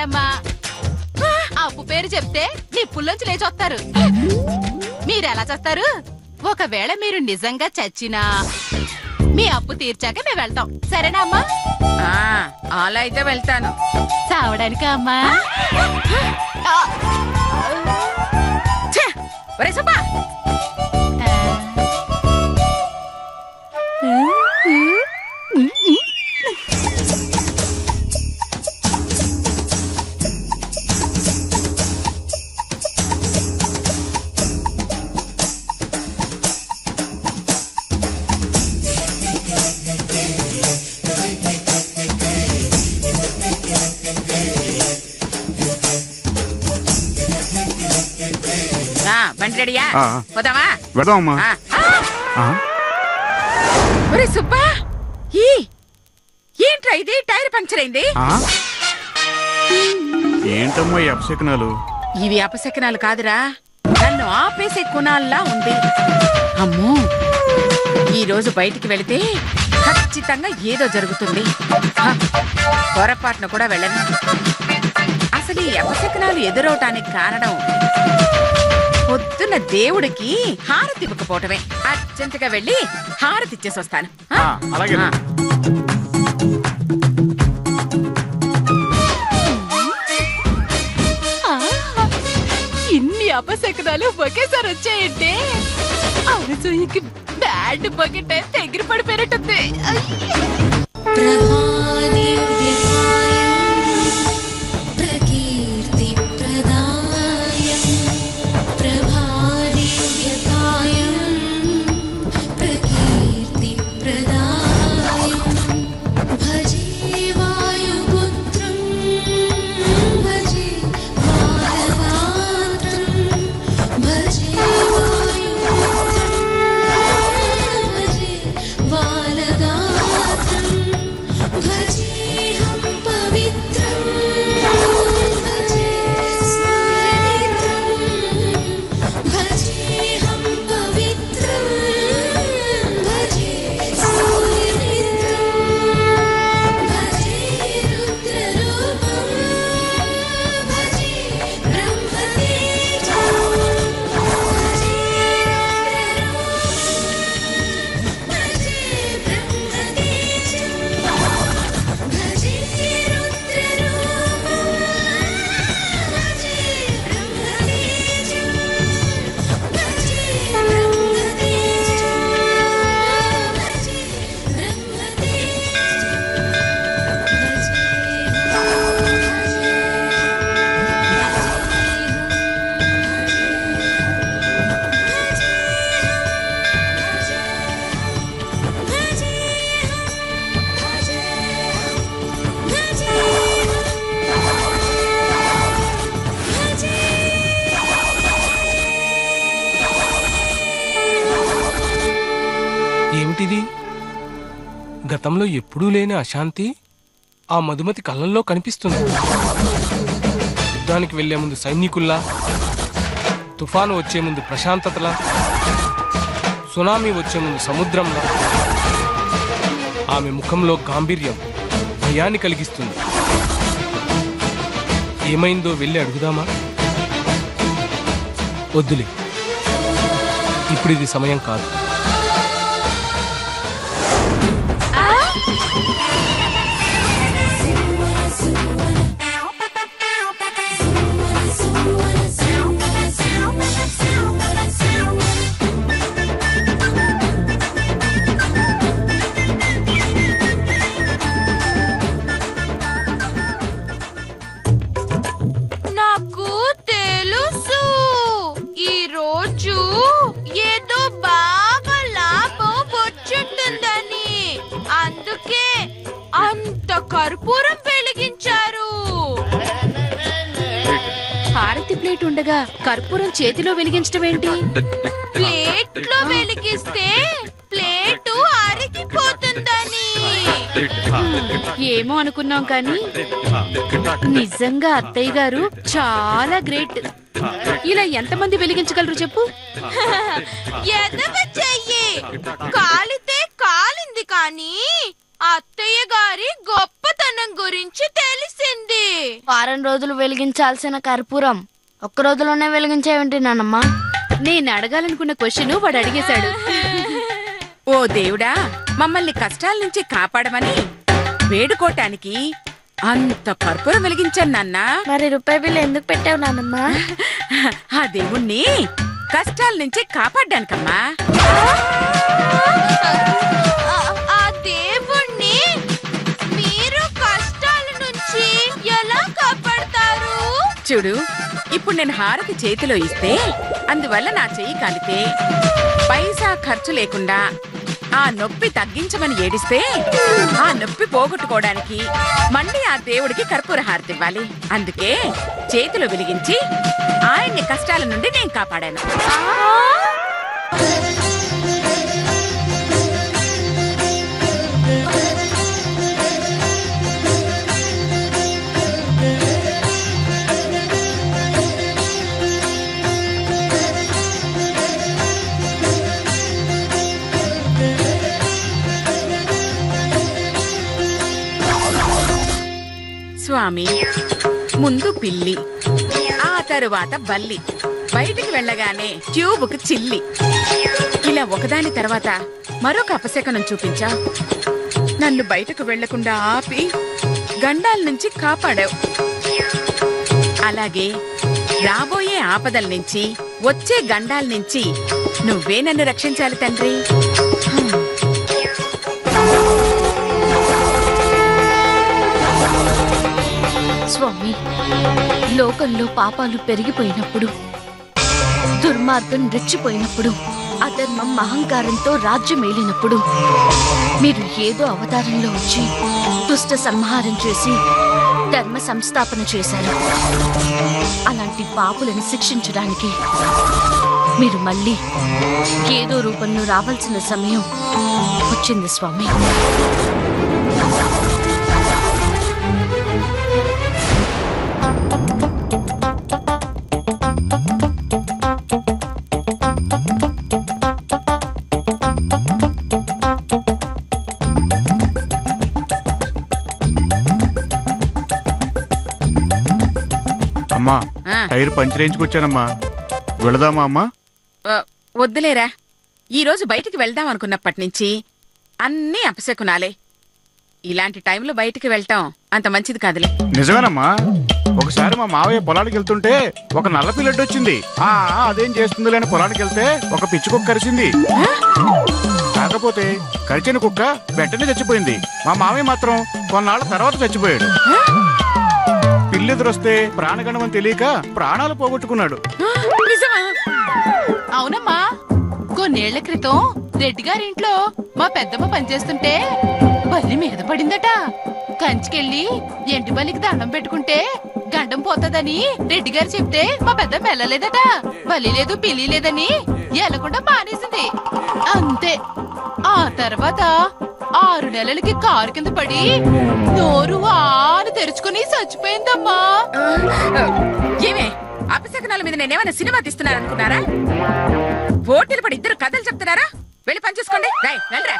అమ్మా. అప్పు పేరు చెప్తే నిప్పుల్లోంచి లేచొస్తారు. మీరెలా చేస్తారు? ఒకవేళ మీరు నిజంగా చచ్చినా మీ అప్పు తీర్చాక మేము వెళ్తాం. సరేనా అమ్మా? అలా అయితే వెళ్తాను. చావడానికా అమ్మా? బండి రెడీయా? పోదామా? వెళ్దామమ్మా. ఒరే సుబ్బా, ఏంట్రా ఇది? టైర్ పంక్చర్ అయింది. ఏంటమ్మా ఈ అపశకనాలు? ఇవి అపశకనాలు కాదురా, నన్ను ఆపేసే కుణాల్లా ఉంది. అమ్మో, ఈ రోజు బయటికి వెళితే ఖచ్చితంగా ఏదో జరుగుతుంది. పొరపాటును కూడా వెళ్ళను. అసలు ఈ అపశకనాలు ఎదురవటానికి కారణం పొద్దున్న దేవుడికి హారతి ఇవ్వకపోవటమే. అర్జెంటుగా వెళ్ళి హారతి ఇచ్చేసి వస్తాను. అలాగే. ఇన్ని అపశకనాలు ఒకేసారి వచ్చాయంటే అనసూయకి బ్యాడ్ బకెట్ దగ్గర పడిపోయినట్టుంది. ఏమిటిది? గతంలో ఎప్పుడూ లేని అశాంతి ఆ మధుమతి కళ్ళల్లో కనిపిస్తుంది. యుద్ధానికి వెళ్లే ముందు సైనికుల్లా, తుఫాను వచ్చే ముందు ప్రశాంతతలా, సునామీ వచ్చే ముందు సముద్రంలా ఆమె ముఖంలో గాంభీర్యం భయాన్ని కలిగిస్తుంది. ఏమైందో వెళ్ళి అడుగుదామా? వద్దులే, ఇప్పుడు ఇది సమయం కాదు. నాకు తెలుసు ఈ రోజు ఏదో బాగా లాభం వచ్చుంటుందని, అందుకే అంత కర్పూరం వెలిగించారు. హారతి ప్లేట్ ఉండగా కర్పూరం చేతిలో వెలిగించడం ఏంటి? ప్లేట్ లో వెలిగిస్తే ప్లేటు అరిగిపోతుందని. ఏమో అనుకున్నాం కానీ నిజంగా అత్తయ్య గారు చాలా గ్రేట్. ఇలా ఎంతమంది వెలిగించగలరు చెప్పు? ఎదవ చెయ్యి కాలితే కాలింది కానీ అత్తయ్య గారి గొప్పతనం గురించి తెలిసింది. వారం రోజులు వెలిగించాల్సిన కర్పూరం ఒక్క రోజులోనే వెలిగించేవేంటి నానమ్మ? నేను అడగాలనుకున్న క్వశ్చన్ వాడు అడిగేశాడు. ఓ దేవుడా, మమ్మల్ని కష్టాల నుంచి కాపాడమని వేడుకోటానికి అంత కర్పూరం వెలిగించాను నాన్న. మరి రూపాయి బిల్లు ఎందుకు పెట్టావు నానమ్మ? ఆ దేవుణ్ణి కష్టాల నుంచి కాపాడ్డానికమ్మా. ఆ దేవుణ్ణి మీరు కష్టాల నుంచి ఎలా కాపాడతారు? చూడు, ఇప్పుడు నేను హారతి చేతిలో ఇస్తే అందువల్ల నా చెయ్యి కాలితే పైసా ఖర్చు లేకుండా ఆ నొప్పి తగ్గించమని ఏడిస్తే ఆ నొప్పి పోగొట్టుకోవడానికి మళ్ళీ ఆ దేవుడికి కర్పూర హారతి ఇవ్వాలి. అందుకే చేతిలో వెలిగించి ఆయన్ని కష్టాల నుండి నేను కాపాడాను. స్వామి, ముందు పిల్లి, ఆ తరువాత బల్లి, బయటికి వెళ్ళగానే ట్యూబుకు చిల్లి, ఇలా ఒకదాని తర్వాత మరొక అపశకనం చూపించా. నన్ను బయటకు వెళ్లకుండా ఆపి గండాల నుంచి కాపాడావు. అలాగే రాబోయే ఆపదల నుంచి వచ్చే గండాల నుంచి నువ్వే నన్ను రక్షించాలి తండ్రి. స్వామి, లోకంలో పాపాలు పెరిగిపోయినప్పుడు, దుర్మార్గం రెచ్చిపోయినప్పుడు, అధర్మం అహంకారంతో రాజ్యమేలినప్పుడు మీరు ఏదో అవతారంలో వచ్చి దుష్ట సంహారం చేసి ధర్మ సంస్థాపన చేశారు. అలాంటి పాపులను శిక్షించడానికి మీరు మళ్ళీ ఏదో రూపంలో రావాల్సిన సమయం వచ్చింది స్వామి. అమ్మా, ఆ. టైర్ పంచర్ వేయించుకొచ్చానమ్మా. వెళదామా అమ్మా? వద్దులేరా, ఈరోజు బయటికి వెళ్దాం అనుకున్నప్పటి నుంచి అన్నీ అపశకునాలే. ఇలాంటి టైంలో బయటికి వెళ్ళటం అంత మంచిది కాదులే. నిజమేనమ్మా. ఒకసారి మా మావయ్య పొలానికి వెళ్తుంటే ఒక నల్ల పిల్లడ్డు వచ్చింది. అదేం చేస్తుందిలే అని పొలానికి వెళ్తే ఒక పిచ్చి కుక్క కరిచింది. కాకపోతే కరిచిన కుక్క వెంటనే చచ్చిపోయింది. మా మావయ్య మాత్రం కొన్నాళ్ళ తర్వాత చచ్చిపోయాడు. పిల్లెదురొస్తే ప్రాణగణం అని తెలియక ప్రాణాలు పోగొట్టుకున్నాడు. నిజమా? అవునమ్మా, కొన్నేళ్ల క్రితం రెడ్డి గారింట్లో మా పెద్దమ్మ పనిచేస్తుంటే బల్లి మీద పడిందట. కంచికెళ్ళి ఎంటి బలికి దండం పెట్టుకుంటే గండం పోతదని రెడ్డి గారు చెప్తే మా పెద్దమ్మ వెళ్ళలేదట. బలి లేదు పిల్లి లేదని ఎలకుండా మానేసింది. అంతే. ఆ తర్వాత 6 నెలలకి కారు కింద పడి నోరు ఆరు తెరుచుకుని చచ్చిపోయిందమ్మా. ఏమే, అపశకనాల మీద నేనేమైనా సినిమా తీస్తున్నారనుకున్నారా? పోటీలు పడి ఇద్దరు కథలు చెప్తున్నారా? వెళ్ళి పని చూసుకోండి. వెళ్ళరా.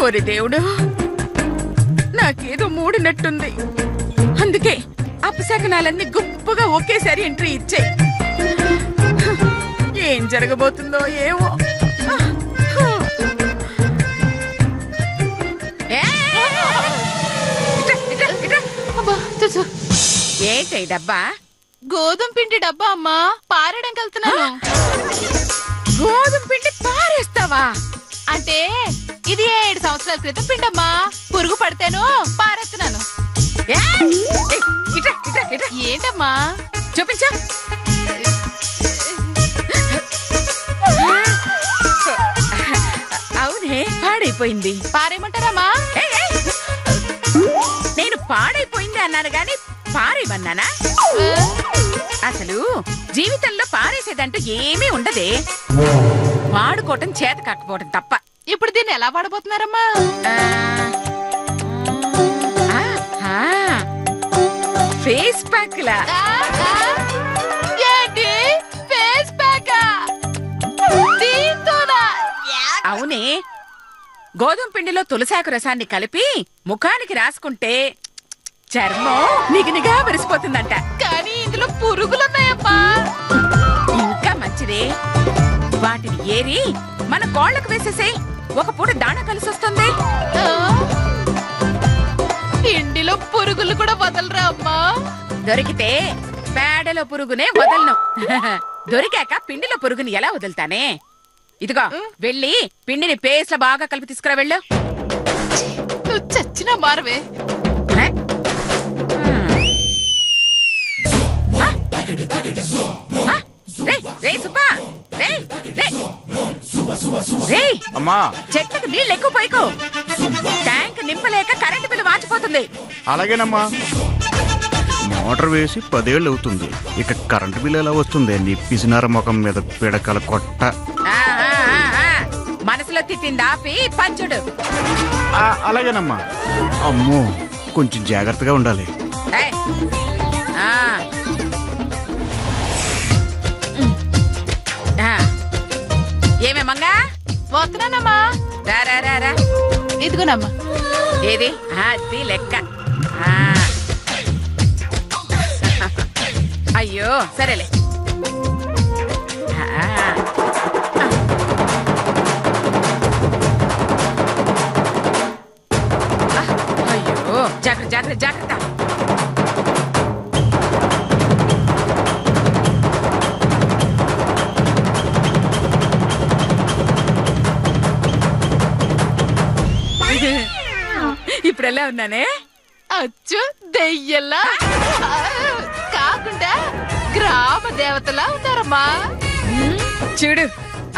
ఓరి దేవుడు, నాకేదో మూడినట్టుంది. అందుకే అపశకనాలన్నీ గుంపుగా ఒకేసారి ఎంట్రీ ఇచ్చాయి. ఏం జరగబోతుందో ఏమో. ఏంటి డబ్బా? గోధుమ పిండి డబ్బా అమ్మా, పారడానికి వెళ్తున్నాను. గోధుమ పిండి పారేస్తావా? అంటే ఇది 7 సంవత్సరాల క్రితం పిండమ్మా. పురుగు పడితేను పారేస్తున్నాను. ఏంటమ్మా? చూపించా. అవునే, పాడైపోయింది. పారేయమంటారమ్మా? నేను పాడైపోయింది అన్నాను గాని పారేయమన్నానా? అసలు జీవితంలో పారేసేదంటూ ఏమీ ఉండదే. వాడుకోవటం చేత కాకపోవటం తప్ప. ఇప్పుడు దీన్ని ఎలా వాడబోతున్నారమ్మా? ఫేస్ ప్యాక్ లా. ఏంటి ఫేస్ ప్యాక్? గోధుమ పిండిలో తులసాకు రసాన్ని కలిపి ముఖానికి రాసుకుంటే చర్మం నిగనిగా మెరిసిపోతుందంట. కానీ ఇందులో పురుగులున్నాయమ్మా. ఇంకా మంచిదే, వాటిని ఏరి మన కోళ్లకు వేసేసే, ఒక పూట దాణా కలిసి వస్తుంది. ఆ, పిండిలో పురుగులు కూడా వదలరా అమ్మా. దొరికితే పేడలో పురుగునే వదలను. దొరికాక పిండిలో పురుగుని ఎలా వదులుతానే? ఇదిగో వెళ్ళి పిండిని పేస్ల బాగా కలిపి తీసుకురా వెళ్ళు. నువ్వు చచ్చినా మారవే. అమ్మా చెట్లకు నీళ్ళు ఎక్కువ పోయికో. ట్యాంక్ నింపలేక కరెంటు బిల్లు వాచిపోతుంది. అలాగేనమ్మా. మోటార్ వేసి 10 ఏళ్ళు అవుతుంది. ఇక కరెంటు బిల్లు ఎలా వస్తుంది? నీ పిసినార ముఖం మీద పిడకల కొట్ట. మనసులో తిట్టింది ఆపి పంచుడు. అలాగేనమ్మా. అమ్మో, కొంచెం జాగ్రత్తగా ఉండాలి. ఏమేమంగా వస్తున్నానమ్మా. రా. ఇదిగోనమ్మా. ఏది అది లెక్క. అయ్యో సరేలే. అయ్యో జాగ్రత్త. ఇప్పుడు ఎలా ఉన్నానే? అచ్చు దెయ్యల్లా కాకుండా గ్రామ దేవతలా ఉన్నారమ్మా. చూడు,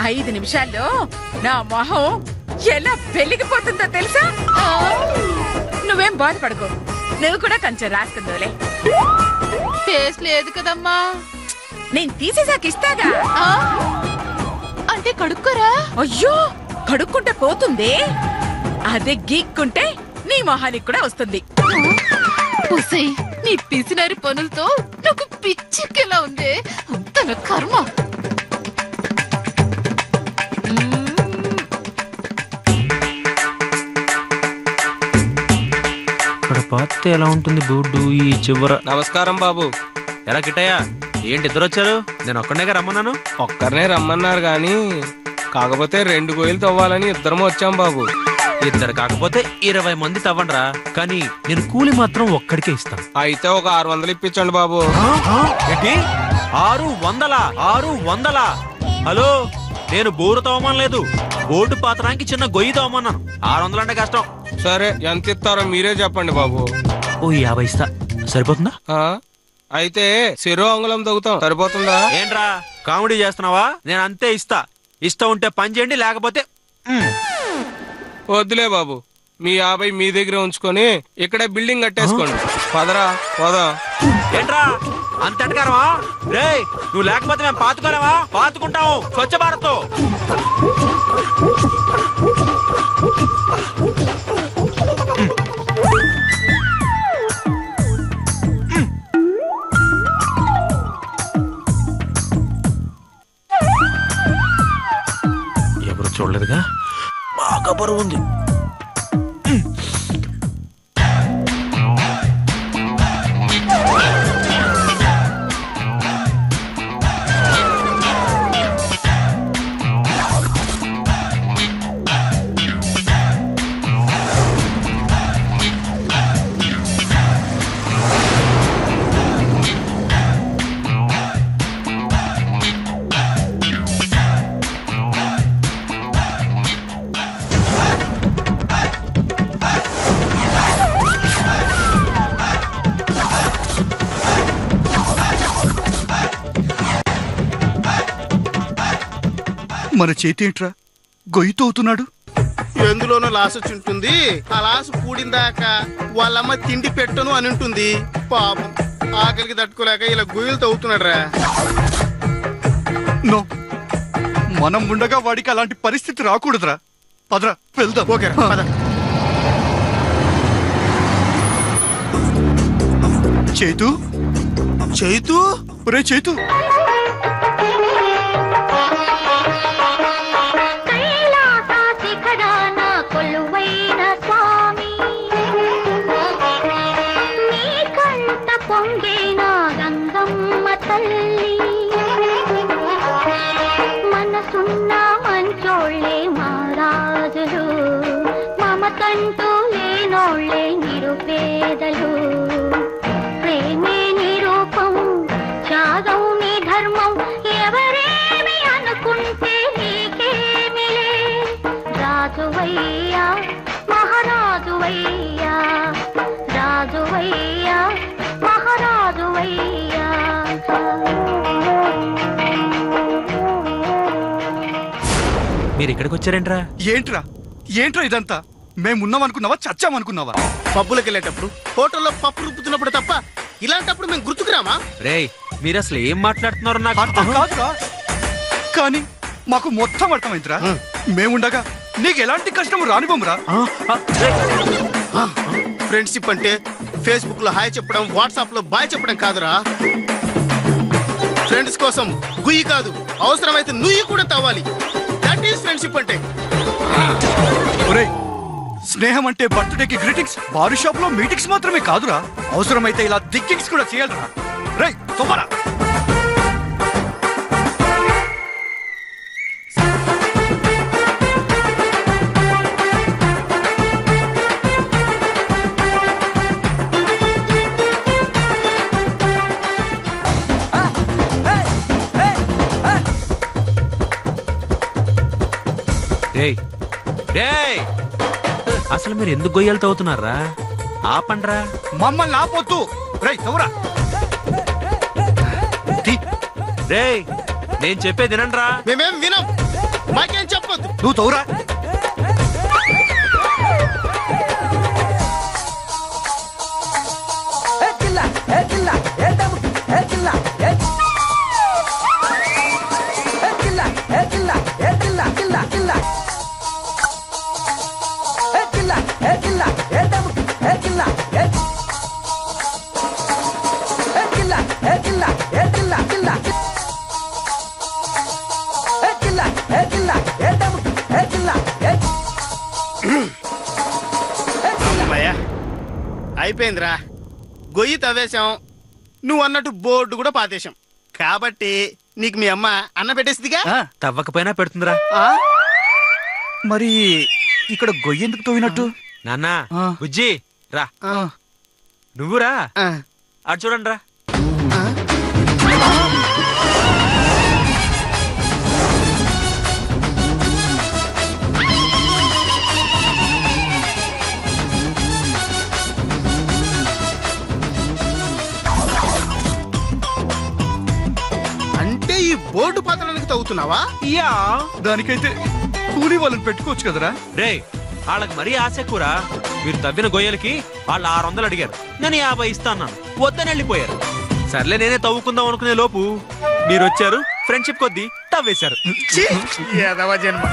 5 నిమిషాల్లో నా మొహం ఎలా వెలిగిపోతుందో తెలుసా? నువ్వేం బాధపడకు, నువ్వు కూడా కొంచెం రాసుకుందోలే. ఫేస్ లేదు కదమ్మా. నేను తీసేసాక ఇస్తాగా. అంటే కడుక్కోరా? అయ్యో, కడుక్కుంటే పోతుంది, అదే గీక్కుంటే నీ మొహానికి కూడా వస్తుంది. నీ పిసినారి పనులతో నాకు పిచ్చికెలా ఉంది. తన కర్మ. ఇక్కడ పాతే ఎలా ఉంటుంది బోర్డు ఈ చివర. నమస్కారం బాబు. ఎలా కిట్టయ్యా, ఏంటి ఇద్దరు వచ్చారు? నేను ఒక్కడేగా రమ్మన్నాను. ఒక్కరినే రమ్మన్నారు గాని, కాకపోతే 2 గొయ్యలు తవ్వాలని ఇద్దరము వచ్చాం బాబు. ఇద్దరు కాకపోతే 20 మంది తవ్వండిరా, కానీ నేను కూలి మాత్రం ఒక్కడికే ఇస్తాను. అయితే ఒక 600 ఇప్పించండి బాబు. ఏంటి 600? హలో, నేను బోరు తవ్వమనలేదు, బోర్డు పాత్రానికి చిన్న గొయ్యి తవ్వమన్నాను. 600 అంటే కష్టం. సరే, ఎంత ఇస్తారో మీరే చెప్పండి బాబు. ఓ 50 ఇస్తా, సరిపోతుందా? అయితే చెరో అంగుళం తగ్గుతాం, సరిపోతుందా? ఏంట్రా కామెడీ చేస్తున్నావా? నేను అంతే ఇస్తా. ఇష్టం ఉంటే పని చేయండి, లేకపోతే వద్దులే బాబు. మీ 50 మీ దగ్గర ఉంచుకొని ఇక్కడే బిల్డింగ్ కట్టేసుకోండి. పదరా పోదాం. ఏంట్రా అంత ఎటకారమా? రేయ్, నువ్వు లేకపోతే మేము పాతుకోలేమా? పాతుకుంటాము స్వచ్ఛ భారత్. ఎవరు చూడలేదుగా, బాగా బరువు ఉంది. మన చేతి ఏంట్రా గొయ్యితో అవుతున్నాడు? ఎందులోనో లాస్ వచ్చి ఉంటుంది. ఆ లాస్ పూడిందాక వాళ్ళమ్మ తిండి పెట్టను అని ఉంటుంది. పాపం ఆకలికి తట్టుకోలేక ఇలా గొయ్యలు తవ్వుతున్నాడు రా. నో, మనం ఉండగా వాడికి అలాంటి పరిస్థితి రాకూడదురా. పదరా వెళ్దాం. ఓకే పద. చేతు చైతు, ఒరే చేతు, కైలాస శిఖరాన కొల్లు వెలసిన గంగమ్మ తల్లి మనసున్న మంచోళ్ళే మహారాజులు మమతంటూ లేనోళ్ళే నిరుపేదలు ప్రేమే నిరూపం త్యాగం నీ ధర్మం ఎవరేమి అనుకుంటే నీకేమిలే రాజువయ్యా మహారాజువయ్యా రాజువయ్యా మహారాజువయ్యా మీరు ఇక్కడికి వచ్చారేంట్రా? ఏంట్రా ఏంట్రా ఇదంతా? మేమున్నాం అనుకున్నావా చచ్చామనుకున్నావా? పబ్బులకు వెళ్ళేటప్పుడు హోటల్లో పప్పు రుబ్బుతున్నప్పుడు తప్ప ఇలాంటప్పుడు మేము గుర్తుకురామా? రేయ్ మీరు అసలు ఏం మాట్లాడుతున్నారు నాకు అర్థం కాదురా, కానీ మాకు మొత్తం అర్థమైందిరా. మేముండగా నీకు ఎలాంటి కష్టం రానివ్వమురా. ఫ్రెండ్షిప్ అంటే ఫేస్బుక్ లో హాయ్ చెప్పడం, వాట్సాప్ లో బాయ్ చెప్పడం కాదురా. ఫ్రెండ్స్ కోసం గుయ్యి కాదు, అవసరమైతే నుయ్యి కూడా తవ్వాలి. దట్ ఈస్ ఫ్రెండ్షిప్ అంటే. ఒరేయ్, స్నేహం అంటే బర్త్డేకి గ్రీటింగ్స్, బారు షాప్ లో మీటింగ్స్ మాత్రమే కాదురా, అవసరమైతే ఇలా దిగ్గింగ్స్ కూడా చేయాలరా. రేయ్ తొమ్మరా. అసలు మీరు ఎందుకు గొయ్యాలు తవ్వుతున్నారా? ఆపండ్రా. మమ్మల్ని ఆపొద్దు. రేయ్ తవ్వరా. రేయ్ నేను చెప్పేది వినండ్రా. మేమేం వినం, మాకేం చెప్పొద్దు. నువ్వు తవ్వురా. అయిపోయిందిరా, గొయ్యి తవ్వేశాం, నువ్వు అన్నట్టు బోర్డు కూడా పాతేశాం. కాబట్టి నీకు మీ అమ్మ అన్న పెట్టేసిదిగా. తవ్వకపోయినా పెడుతుందిరా. మరి ఇక్కడ గొయ్యి ఎందుకు తవ్వినట్టు? నాన్నా బుజ్జి రా, నువ్వురా. అటు చూడండి రా. అంటే ఈ బోర్డు పాత్రలకు తవ్వుతున్నావా? యా, దానికైతే కూలీ వాళ్ళని పెట్టుకోవచ్చు కదరా. రే వాళ్ళకి మరీ ఆశ ఎక్కువరా. మీరు తవ్విన గొయ్యలకి వాళ్ళు 600 అడిగారు, నేను 50 ఇస్తాను. వద్దని వెళ్ళిపోయారు. సర్లే నేనే తవ్వుకుందాం అనుకునే లోపు మీరు వచ్చారు, ఫ్రెండ్షిప్ కొద్దీ తవ్వేశారు. జన్మ.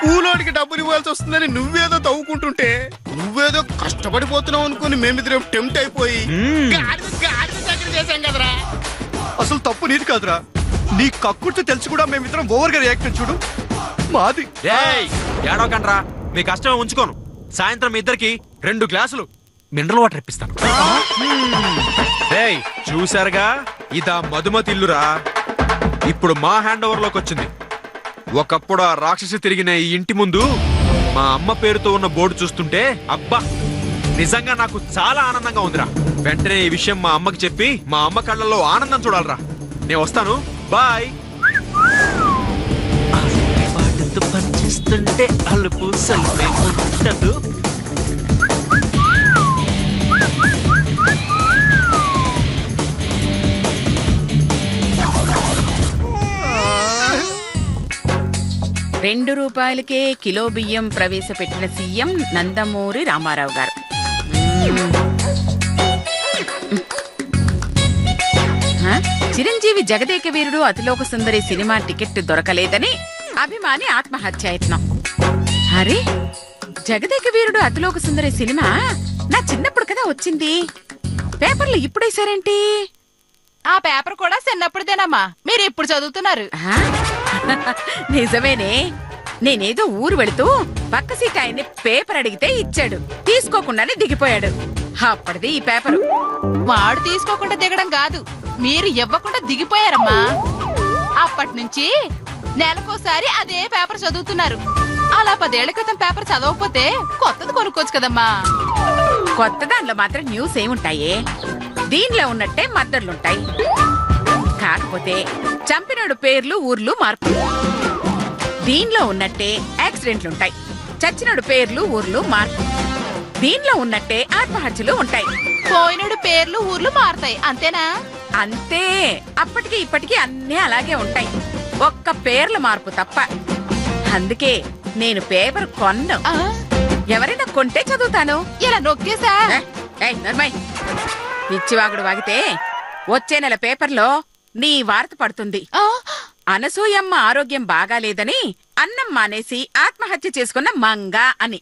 కూలోడికి డబ్బులు ఇవ్వాల్సి వస్తుందని నువ్వేదో తవ్వుకుంటుంటే నువ్వేదో కష్టపడిపోతున్నావు అనుకుని మేమిద్దరం టెంప్ట్ అయిపోయి చేశాం కదరా. అసలు తప్పు నీది కాదురా. నీ కక్కుర్తి తెలిసి కూడా మేమిద్దరం ఓవర్ గా రియాక్ట్ చూడు. మాది. ఏడవకండ్రా, మీ కష్టమే ఉంచుకోను. సాయంత్రం మీ ఇద్దరికి 2 గ్లాసులు మినరల్ వాటర్ ఇప్పిస్తాను. చూసారుగా, ఇదా మధుమతి ఇల్లురా. ఇప్పుడు మా హ్యాండ్ ఓవర్ లోకి వచ్చింది. ఒకప్పుడు ఆ రాక్షసి తిరిగిన ఈ ఇంటి ముందు మా అమ్మ పేరుతో ఉన్న బోర్డు చూస్తుంటే అబ్బా నిజంగా నాకు చాలా ఆనందంగా ఉందిరా. వెంటనే ఈ విషయం మా అమ్మకి చెప్పి మా అమ్మ కళ్ళల్లో ఆనందం చూడాలరా. నేను వస్తాను, బాయ్. పనిచేస్తుంటే అలుపు సల్పే ఉండదు. ₹2 కిలో బియ్యం ప్రవేశపెట్టిన సీఎం నందమూరి రామారావు గారు. చిరంజీవి జగదేక వీరుడు అతిలోక సుందరి సినిమా టికెట్ దొరకలేదని అభిమాని ఆత్మహత్యాయత్నం. అరే, జగదేక వీరుడు అతిలోక సుందరి సినిమా నా చిన్నప్పుడు కదా వచ్చింది. పేపర్లు ఇప్పుడేసారేంటి? ఆ పేపర్ కూడా చిన్నప్పుడుదేనమ్మా, మీరు ఇప్పుడు చదువుతున్నారు. నిజమేనే. నేనేదో ఊరు వెళుతూ పక్క సీట్ ఆయన్ని పేపర్ అడిగితే ఇచ్చాడు, తీసుకోకుండానే దిగిపోయాడు. అప్పటిది ఈ పేపరు. వాడు తీసుకోకుండా దిగడం కాదు, మీరు ఇవ్వకుండా దిగిపోయారమ్మా. అప్పటి నుంచి నెలకోసారి అదే పేపర్ చదువుతున్నారు. అలా 10 ఏళ్ల క్రితం పేపర్ చదవకపోతే కొత్తది కొనుక్కోవచ్చు కదమ్మా. కొత్త దానిలో మాత్రం న్యూస్ ఏముంటాయే? దీనిలో ఉన్నట్టే మద్దర్లుంటాయి. కాకపోతే చంపినోడు పేర్లు ఊర్లు మార్పు. దీనిలో ఉన్నట్టే యాక్సిడెంట్లుంటాయి. చచ్చినోడు పేర్లు ఊర్లు మార్పు. దీనిలో ఉన్నట్టే ఆత్మహత్యలు ఉంటాయి. పోయినడు పేర్లు ఊర్లు మారతాయి, అంతేనా? అంతే. అప్పటికి ఇప్పటికి అన్నీ అలాగే ఉంటాయి, ఒక్క పేర్ల మార్పు తప్ప. అందుకే నేను పేపర్ కొన్ను. ఎవరైనా కొంటే చదువుతాను. ఇలా నొక్కేసా. పిచ్చివాగుడు వాగితే వచ్చే నెల పేపర్లో నీ వార్త పడుతుంది. అనసూయమ్మ ఆరోగ్యం బాగాలేదని అన్నం మానేసి ఆత్మహత్య చేసుకున్న మంగ అని.